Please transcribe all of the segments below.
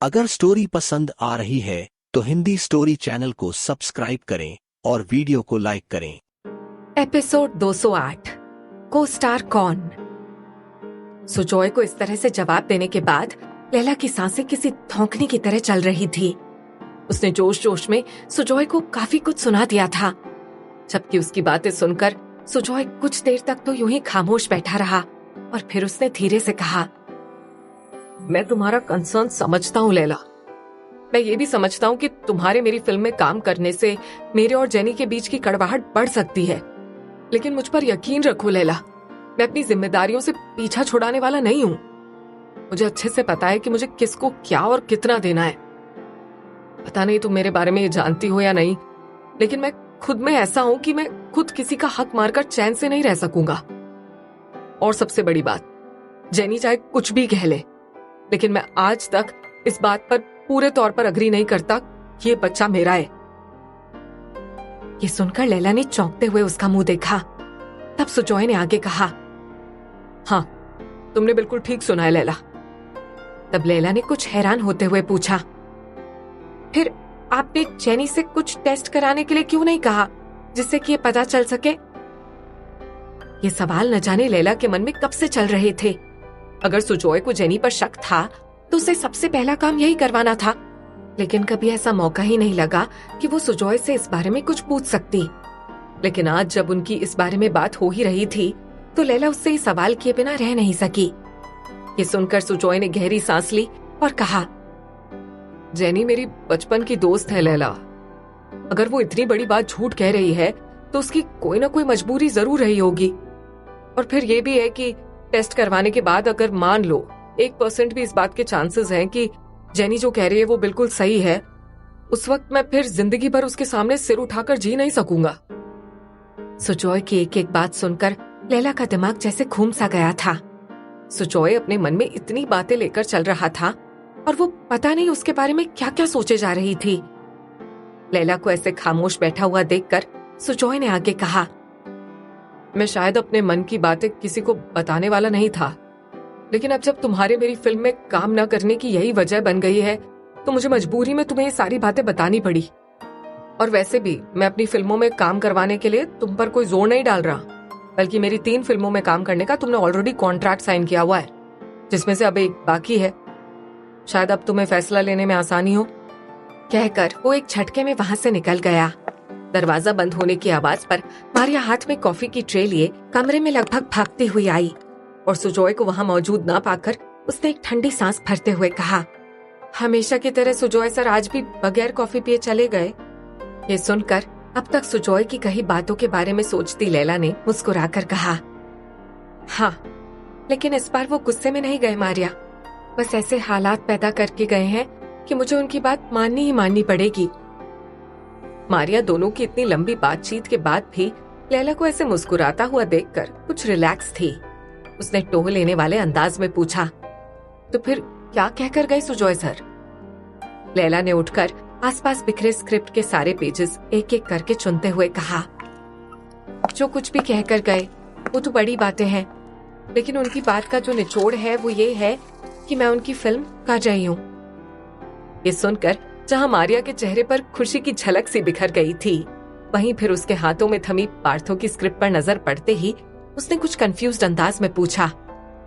अगर स्टोरी पसंद आ रही है तो हिंदी स्टोरी चैनल को सब्सक्राइब करें और वीडियो को लाइक करें। एपिसोड 208 को स्टार कौन। सुजॉय को इस तरह से जवाब देने के बाद लैला की सांसें किसी धौंकने की तरह चल रही थी। उसने जोश जोश में सुजॉय को काफी कुछ सुना दिया था, जबकि उसकी बातें सुनकर सुजॉय कुछ देर तक तो यूं ही खामोश बैठा रहा और फिर उसने धीरे से कहा, मैं तुम्हारा कंसर्न समझता हूँ लैला। मैं ये भी समझता हूँ कि तुम्हारे मेरी फिल्म में काम करने से मेरे और जेनी के बीच की कड़वाहट बढ़ सकती है, लेकिन मुझ पर यकीन रखो लैला, मैं अपनी जिम्मेदारियों से पीछा छुड़ाने वाला नहीं हूँ। मुझे अच्छे से पता है कि मुझे किसको क्या और कितना देना है। पता नहीं तुम मेरे बारे में ये जानती हो या नहीं, लेकिन मैं खुद में ऐसा हूं कि मैं खुद किसी का हक मारकर चैन से नहीं रह सकूंगा। और सबसे बड़ी बात, जेनी चाहे कुछ भी कह ले, लेकिन मैं आज तक इस बात पर पूरे तौर पर अग्री नहीं करता कि ये बच्चा मेरा है। ये सुनकर लैला ने चौंकते हुए उसका मुंह देखा। तब सुजॉय ने आगे कहा, हाँ तुमने बिल्कुल ठीक सुना है लैला। तब लैला ने कुछ हैरान होते हुए पूछा, फिर आपने जेनी से कुछ टेस्ट कराने के लिए क्यों नहीं कहा, जिससे कि ये पता चल सके? ये सवाल न जाने लैला के मन में कब से चल रहे थे। अगर सुजॉय को जेनी पर शक था तो उसे सबसे पहला काम यही करवाना था, लेकिन कभी ऐसा मौका ही नहीं लगा कि वो सुजॉय से इस बारे में कुछ पूछ सकती। लेकिन आज जब उनकी इस बारे में बात हो ही रही थी तो लैला उससे ये सवाल किए बिना रह नहीं सकी। ये सुनकर सुजॉय ने गहरी सांस ली और कहा, जेनी मेरी बचपन की दोस्त है लैला। अगर वो इतनी बड़ी बात झूठ कह रही है तो उसकी कोई ना कोई मजबूरी जरूर रही होगी। और फिर ये भी है कि टेस्ट करवाने के बाद अगर मान लो 1% भी इस बात के चांसेस हैं कि जेनी जो कह रही है वो बिल्कुल सही है, उस वक्त मैं फिर जिंदगी भर उसके सामने सिर उठाकर जी नहीं सकूंगा। सुजॉय की एक एक बात सुनकर लैला का दिमाग जैसे घूम सा गया था। सुजॉय अपने मन में इतनी बातें लेकर चल रहा था और वो पता नहीं उसके बारे में क्या क्या सोचे जा रही थी। लैला को ऐसे खामोश बैठा हुआ देखकर सुजॉय ने आगे कहा, मैं शायद अपने मन की बातें किसी को बताने वाला नहीं था, लेकिन अब जब तुम्हारे मेरी फिल्म में काम न करने की यही वजह बन गई है तो मुझे मजबूरी में तुम्हें ये सारी बातें बतानी पड़ी। और वैसे भी मैं अपनी फिल्मों में काम करवाने के लिए तुम पर कोई जोर नहीं डाल रहा, बल्कि मेरी 3 फिल्मों में काम करने का तुमने ऑलरेडी कॉन्ट्रैक्ट साइन किया हुआ है, जिसमें से अब एक बाकी है। शायद अब तुम्हें फैसला लेने में आसानी हो। कहकर वो एक झटके में वहां से निकल गया। दरवाजा बंद होने की आवाज पर मारिया हाथ में कॉफी की ट्रे लिए कमरे में लगभग भागती हुई आई और सुजॉय को वहां मौजूद ना पाकर उसने एक ठंडी सांस भरते हुए कहा, हमेशा की तरह सुजॉय सर आज भी बगैर कॉफी पिए चले गए। ये सुनकर अब तक सुजॉय की कही बातों के बारे में सोचती लैला ने मुस्कुराकर कहा, हाँ लेकिन इस बार वो गुस्से में नहीं गए मारिया, बस ऐसे हालात पैदा करके गए हैं कि मुझे उनकी बात माननी ही माननी पड़ेगी। मारिया दोनों की इतनी लंबी बातचीत के बाद भी लैला को ऐसे मुस्कुराता हुआ देखकर कुछ रिलैक्स थी। उसने टोह लेने वाले अंदाज में पूछा, तो फिर क्या कहकर गए सुजॉय सर? लैला ने उठकर आसपास बिखरे स्क्रिप्ट के सारे पेजेस एक एक करके चुनते हुए कहा, जो कुछ भी कहकर गए वो तो बड़ी बातें हैं, लेकिन उनकी बात का जो निचोड़ है वो ये है कि मैं उनकी फिल्म कर रही हूँ। ये सुनकर जहाँ मारिया के चेहरे पर खुशी की झलक सी बिखर गई थी, वहीं फिर उसके हाथों में थमी पार्थो की स्क्रिप्ट पर नजर पड़ते ही उसने कुछ कंफ्यूज्ड अंदाज में पूछा,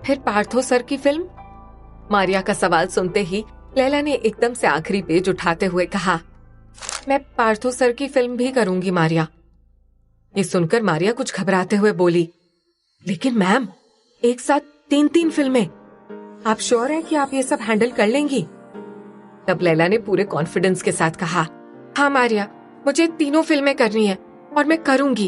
फिर पार्थो सर की फिल्म? मारिया का सवाल सुनते ही लैला ने एकदम से आखिरी पेज उठाते हुए कहा, मैं पार्थो सर की फिल्म भी करूंगी मारिया। ये सुनकर मारिया कुछ घबराते हुए बोली, लेकिन मैम एक साथ 3 फिल्में, आप श्योर हैं कि आप ये सब हैंडल कर लेंगी? तब लैला ने पूरे कॉन्फिडेंस के साथ कहा, हाँ मारिया, मुझे 3 फिल्में करनी है और मैं करूंगी,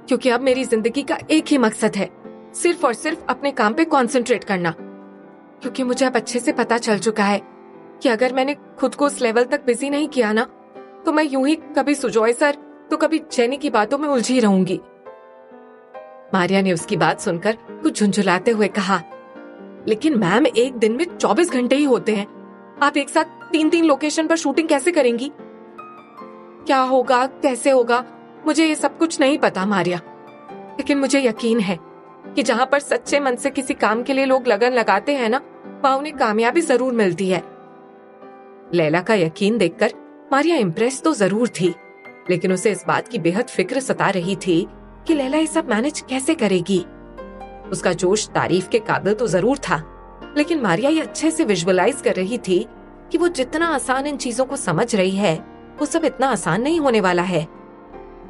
क्योंकि अब मेरी जिंदगी का एक ही मकसद है, सिर्फ और सिर्फ अपने काम पे कंसंट्रेट करना। क्योंकि मुझे अब अच्छे से पता चल चुका है कि अगर मैंने खुद को उस लेवल तक बिजी नहीं किया ना, तो मैं यूं ही कभी सुजॉय सर तो कभी जेनी की बातों में उलझी रहूंगी। मारिया ने उसकी बात सुनकर कुछ झुंझुलाते हुए कहा, लेकिन मैम एक दिन में 24 घंटे ही होते हैं, आप एक साथ 3 लोकेशन पर शूटिंग कैसे करेंगी? क्या होगा, कैसे होगा, मुझे ये सब कुछ नहीं पता मारिया, लेकिन मुझे यकीन है कि जहाँ पर सच्चे मन से किसी काम के लिए लोग लगन लगाते हैं ना, वहाँ उन्हें कामयाबी जरूर मिलती है। लैला का यकीन देखकर मारिया इम्प्रेस तो जरूर थी, लेकिन उसे इस बात की बेहद फिक्र सता रही थी कि लैला ये सब मैनेज कैसे करेगी। उसका जोश तारीफ के काबिल तो जरूर था, लेकिन मारिया ये अच्छे से विजुअलाइज कर रही थी कि वो जितना आसान इन चीजों को समझ रही है, वो सब इतना आसान नहीं होने वाला है।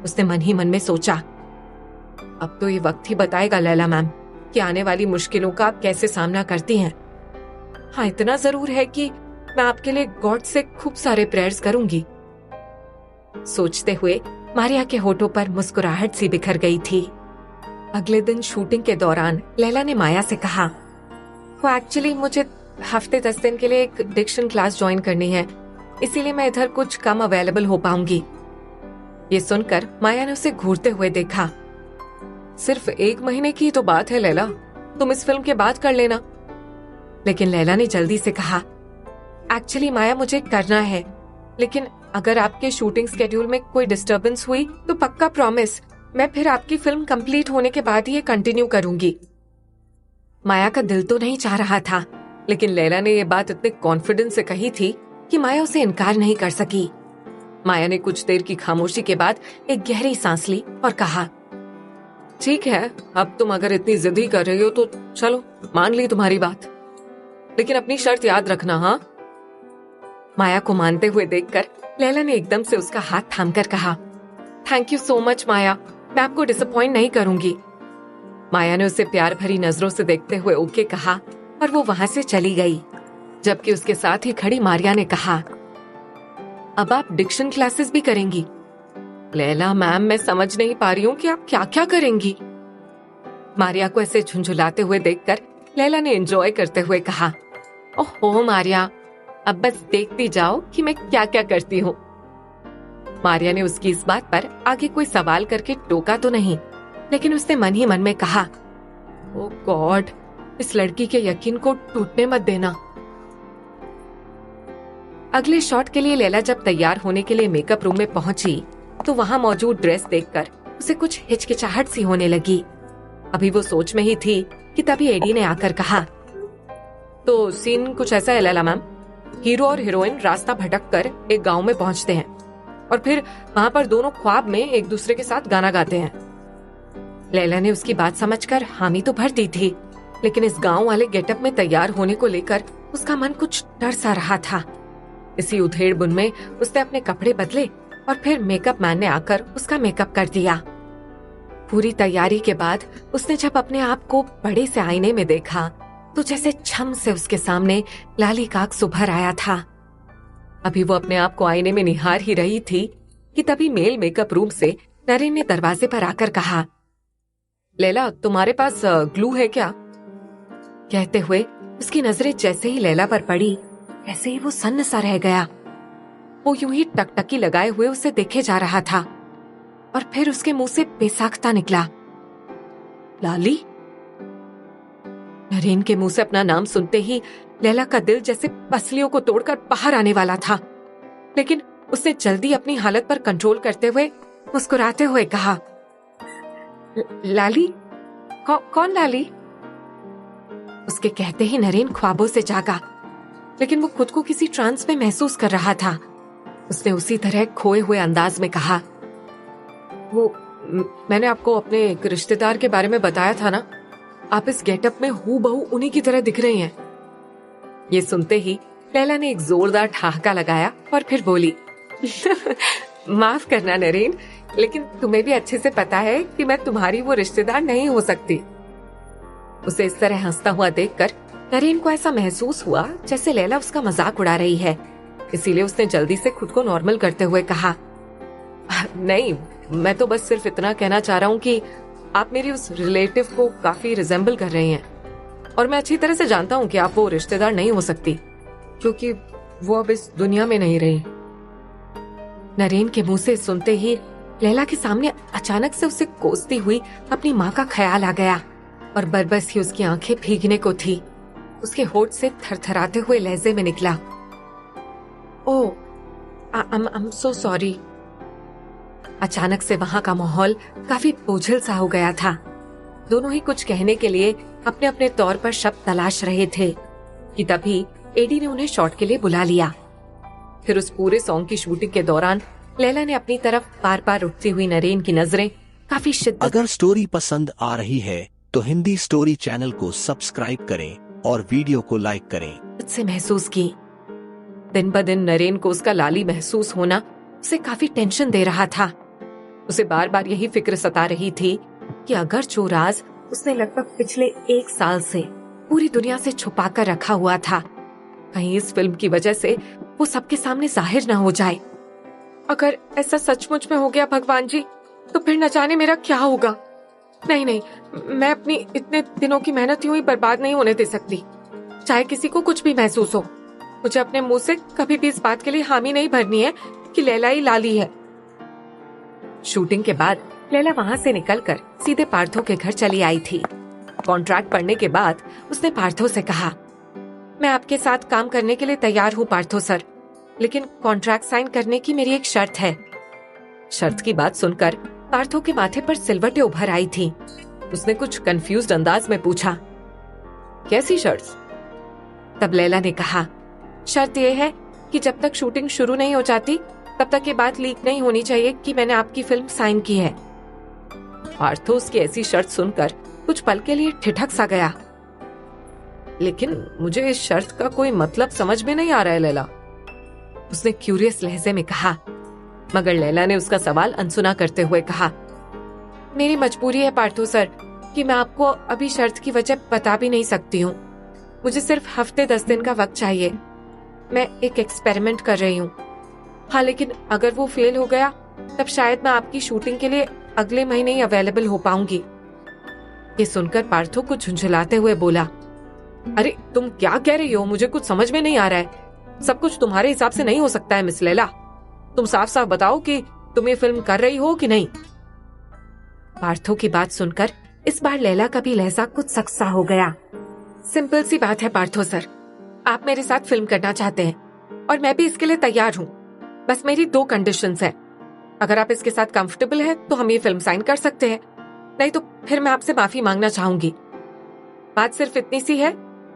उसने मन ही मन में सोचा, अब तो ये वक्त ही बताएगा लैला मैम कि आने वाली मुश्किलों का आप कैसे सामना करती हैं। हाँ, इतना जरूर है कि मैं आपके लिए गॉड से खूब सारे प्रेयर्स करूंगी। सोचते हुए मारिया के होठों पर मुस्कुराहट सी बिखर गई थी। अगले दिन शूटिंग के दौरान लैला ने माया से कहा, वो एक्चुअली मुझे हफ्ते 10 दिन के लिए एक डिक्शन क्लास ज्वाइन करनी है, इसीलिए मैं इधर कुछ कम अवेलेबल हो पाऊंगी। ये सुनकर माया ने उसे घूरते हुए देखा। सिर्फ 1 महीने की तो बात है लैला, तुम इस फिल्म के बाद कर लेना। लेकिन लैला ने जल्दी से कहा, एक्चुअली माया मुझे करना है, लेकिन अगर आपके शूटिंग स्केड्यूल में कोई डिस्टरबेंस हुई तो पक्का प्रॉमिस मैं फिर आपकी फिल्म कंप्लीट होने के बाद ही ये कंटिन्यू करूंगी। माया का दिल तो नहीं चाह रहा था, लेकिन लैला ने ये बात इतने कॉन्फिडेंस से कही थी कि माया उसे इनकार नहीं कर सकी। माया ने कुछ देर की खामोशी के बाद एक गहरी सांस ली और कहा, ठीक है, अब तुम अगर इतनी जिद्दी कर रही हो तो चलो, मान ली तुम्हारी बात, लेकिन अपनी शर्त याद रखना। हाँ। माया को मानते हुए देखकर लैला ने एकदम से उसका हाथ थामकर कहा, थैंक यू सो मच माया, मैं आपको डिसअपॉइंट नहीं करूंगी। माया ने उसे प्यार भरी नजरों से देखते हुए ओके कहा और वो वहां से चली गई, जबकि उसके साथ ही खड़ी मारिया ने कहा, अब आप डिक्शन क्लासेस भी करेंगी? लैला मैम, मैं समझ नहीं पा रही हूँ कि आप क्या क्या करेंगी। मारिया को ऐसे झुंझुलाते हुए देखकर लैला ने एंजॉय करते हुए कहा, ओहो मारिया, अब बस देखती जाओ कि मैं क्या क्या करती हूँ। मारिया ने उसकी इस बात पर आगे कोई सवाल करके टोका तो नहीं, लेकिन उसने मन ही मन में कहा, ओ गॉड, इस लड़की के यकीन को टूटने मत देना। अगले शॉट के लिए लैला जब तैयार होने के लिए मेकअप रूम में पहुंची तो वहां मौजूद ड्रेस देखकर उसे कुछ हिचकिचाहट सी होने लगी। अभी वो सोच में ही थी कि तभी एडी ने आकर कहा, तो सीन कुछ ऐसा है लैला मैम, हीरो और हीरोइन रास्ता भटककर एक गांव में पहुंचते हैं और फिर वहां पर दोनों ख्वाब में एक दूसरे के साथ गाना गाते हैं। लैला ने उसकी बात समझकर हामी तो भर दी थी, लेकिन इस गांव वाले गेटअप में तैयार होने को लेकर उसका मन कुछ डर सा रहा था। इसी उधेड़-बुन में उसने अपने कपड़े बदले और फिर मेकअप मैन ने आकर उसका मेकअप कर दिया। पूरी तैयारी के बाद उसने जब अपने आप को बड़े से आईने में देखा तो जैसे छम से उसके सामने लाली काक उभर आया था। अभी वो अपने आप को आईने में निहार ही रही थी कि तभी मेल मेकअप रूम से नरेन ने दरवाजे पर आकर कहा, लैला, तुम्हारे पास ग्लू है क्या? कहते हुए उसकी नजरें जैसे ही लैला पर पड़ी, ऐसे ही वो सन्न सा रह गया। वो यूं ही टकटकी लगाए हुए उसे देखे जा रहा था और फिर उसके मुंह से बेसाख्ता निकला, लाली। नरेन के मुंह से अपना नाम सुनते ही लैला का दिल जैसे पसलियों को तोड़कर बाहर आने वाला था, लेकिन उसने जल्दी अपनी हालत पर कंट्रोल करते हुए मुस्कुराते हुए कहा, लाली? कौन लाली? उसके कहते ही नरेन ख्वाबों से जागा, लेकिन वो खुद को किसी ट्रांस में महसूस कर रहा था। उसने उसी तरह खोए हुए अंदाज में कहा, वो मैंने आपको अपने एक रिश्तेदार के बारे में बताया था ना, आप इस गेटअप में हूबहू उन्हीं की तरह दिख रही हैं। ये सुनते ही लैला ने एक जोरदार ठहाका लगाया और फिर बोली, माफ करना नरेन, लेकिन तुम्हें भी अच्छे से पता है कि मैं तुम्हारी वो रिश्तेदार नहीं हो सकती। उसे इस तरह हंसता हुआ देखकर नरेन को ऐसा महसूस हुआ जैसे लैला उसका मजाक उड़ा रही है, इसीलिए उसने जल्दी से खुद को नॉर्मल करते हुए कहा, नहीं, मैं तो बस सिर्फ इतना कहना चाह रहा हूँ कि आप मेरी उस रिलेटिव को काफी रिजेंबल कर रही हैं, और मैं अच्छी तरह से जानता हूँ कि आप वो रिश्तेदार नहीं हो सकती, क्योंकि वो अब इस दुनिया में नहीं रही। नरेन के मुंह से सुनते ही लैला के सामने अचानक से उसे कोसती हुई अपनी माँ का ख्याल आ गया और बरबस ही उसकी आंखें भीगने को थी। उसके होठ से थरथराते हुए लहजे में निकला, ओह, आई एम सो सॉरी। अचानक से वहां का माहौल काफी बोझिल सा हो गया था। दोनों ही कुछ कहने के लिए अपने अपने तौर पर शब्द तलाश रहे थे कि तभी एडी ने उन्हें शॉट के लिए बुला लिया। फिर उस पूरे सॉन्ग की शूटिंग के दौरान लैला ने अपनी तरफ बार बार उठती हुई नरेन की नजरें काफी शिद्दत अगर स्टोरी पसंद आ रही है तो हिंदी स्टोरी चैनल को सब्सक्राइब करें और वीडियो को लाइक करें से महसूस की। दिन ब दिन नरेन को उसका लाली महसूस होना उसे काफी टेंशन दे रहा था। उसे बार बार यही फिक्र सता रही थी कि अगर जो राज उसने लगभग पिछले 1 साल से पूरी दुनिया से छुपा कर रखा हुआ था, कहीं इस फिल्म की वजह से वो सबके सामने जाहिर ना हो जाए। अगर ऐसा सचमुच में हो गया भगवान जी, तो फिर न जाने मेरा क्या होगा। नहीं नहीं, मैं अपनी इतने दिनों की मेहनत यूं ही बर्बाद नहीं होने दे सकती, चाहे किसी को कुछ भी महसूस हो। मुझे अपने मुंह से कभी भी इस बात के लिए हामी नहीं भरनी है कि लैला ही लाली है। शूटिंग के बाद लैला वहां से निकलकर सीधे पार्थो के घर चली आई थी। कॉन्ट्रैक्ट पढ़ने के बाद उसने पार्थो से कहा, मैं आपके साथ काम करने के लिए तैयार हूँ पार्थो सर, लेकिन कॉन्ट्रैक्ट साइन करने की मेरी एक शर्त है। शर्त की बात सुनकर पार्थो के माथे पर सिलवटें उभर आई थी। उसने कुछ कंफ्यूज्ड अंदाज में पूछा, कैसी शर्त? तब लैला ने कहा, शर्त यह है कि जब तक शूटिंग शुरू नहीं हो जाती तब तक ये बात लीक नहीं होनी चाहिए कि मैंने आपकी फिल्म साइन की है। पार्थो उसकी ऐसी शर्त सुनकर कुछ पल के लिए ठिठक सा गया। लेकिन मुझे इस शर्त का कोई मतलब समझ में नहीं आ रहा है लैला, उसने क्यूरियस लहजे में कहा। मगर लैला ने उसका सवाल अनसुना करते हुए कहा, मेरी मजबूरी है पार्थो सर कि मैं आपको अभी शर्त की वजह बता भी नहीं सकती हूँ। मुझे सिर्फ हफ्ते 10 दिन का वक्त चाहिए। मैं एक एक्सपेरिमेंट कर रही हूँ। हाँ, लेकिन अगर वो फेल हो गया तब शायद मैं आपकी शूटिंग के लिए अगले महीने ही अवेलेबल हो पाऊंगी। ये सुनकर पार्थो को झुंझुलाते हुए बोला, अरे तुम क्या कह रही हो? मुझे कुछ समझ में नहीं आ रहा है। सब कुछ तुम्हारे हिसाब से नहीं हो सकता है मिस लैला। तुम साफ साफ बताओ कि तुम ये फिल्म कर रही हो कि नहीं। पार्थो की बात सुनकर इस बार लैला का भी लहजा कुछ सख्त सा हो गया। सिंपल सी बात है पार्थो सर, आप मेरे साथ फिल्म करना चाहते हैं और मैं भी इसके लिए तैयार हूँ। बस मेरी 2 कंडीशंस हैं। अगर आप इसके साथ कंफर्टेबल हैं तो हम ये फिल्म साइन कर सकते हैं, नहीं तो फिर मैं आपसे माफी मांगना चाहूंगी। बात सिर्फ इतनी सी है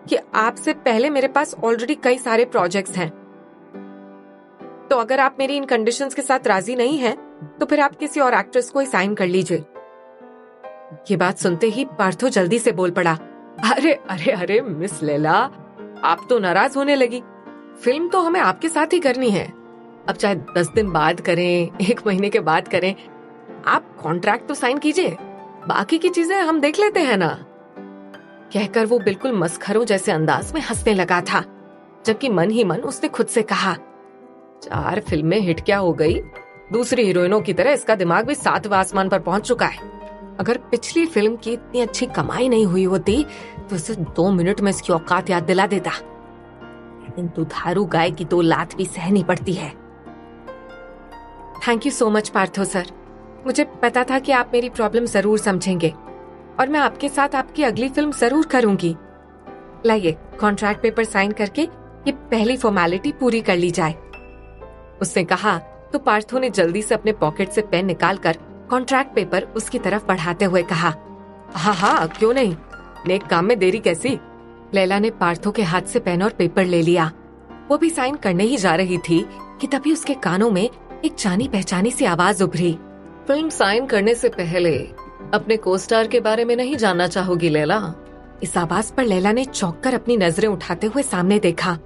कि आपसे पहले मेरे पास ऑलरेडी कई सारे प्रोजेक्ट्स हैं। तो अगर आप मेरी इन कंडीशंस के साथ राजी नहीं हैं, तो फिर आप किसी और एक्ट्रेस को ही साइन कर लीजिए। ये बात सुनते ही पार्थो जल्दी से बोल पड़ा, अरे अरे अरे मिस लैला, आप तो नाराज होने लगी। फिल्म तो हमें आपके साथ ही करनी है। अब चाहे 10 दिन बाद करें, 1 महीने के बाद करें, आप कॉन्ट्रैक्ट तो साइन कीजिए, बाकी की चीजें हम देख लेते हैं ना। कहकर वो बिल्कुल मस्खरों जैसे अंदाज में हंसने लगा था, जबकि मन ही मन उसने खुद से कहा, 4 फिल्में हिट क्या हो गई, दूसरी हीरोइनों की तरह इसका दिमाग भी 7वें आसमान पर पहुंच चुका है। अगर पिछली फिल्म की इतनी अच्छी कमाई नहीं हुई होती तो इसे 2 मिनट में इसकी औकात याद दिला देता। लेकिन दुधारू गाय की 2 लात भी सहनी पड़ती है। Thank you so much Partho sir. मुझे पता था कि आप मेरी प्रॉब्लम जरूर समझेंगे और मैं आपके साथ आपकी अगली फिल्म जरूर करूंगी। लाइए कॉन्ट्रैक्ट पेपर साइन करके ये पहली फॉर्मेलिटी पूरी कर ली जाए। उसने कहा तो पार्थो ने जल्दी से अपने पॉकेट से पेन निकालकर कॉन्ट्रैक्ट पेपर उसकी तरफ बढ़ाते हुए कहा, हाँ हाँ क्यों नहीं, नेक काम में देरी कैसी। लैला ने पार्थो के हाथ से पेन और पेपर ले लिया। वो भी साइन करने ही जा रही थी कि तभी उसके कानों में एक जानी पहचानी सी आवाज उभरी, फिल्म साइन करने से पहले अपने कोस्टार के बारे में नहीं जानना चाहोगी लैला? इस आवाज पर लैला ने चौंक कर अपनी नजरें उठाते हुए सामने देखा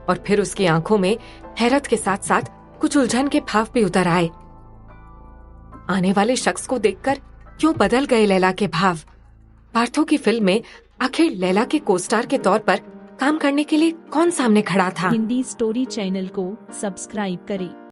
और फिर उसकी आंखों में हैरत के साथ साथ कुछ उलझन के भाव भी उतर आए। आने वाले शख्स को देखकर क्यों बदल गए लैला के भाव? पार्थो की फिल्म में आखिर लैला के कोस्टार के तौर पर काम करने के लिए कौन सामने खड़ा था? हिंदी स्टोरी चैनल को सब्सक्राइब करें।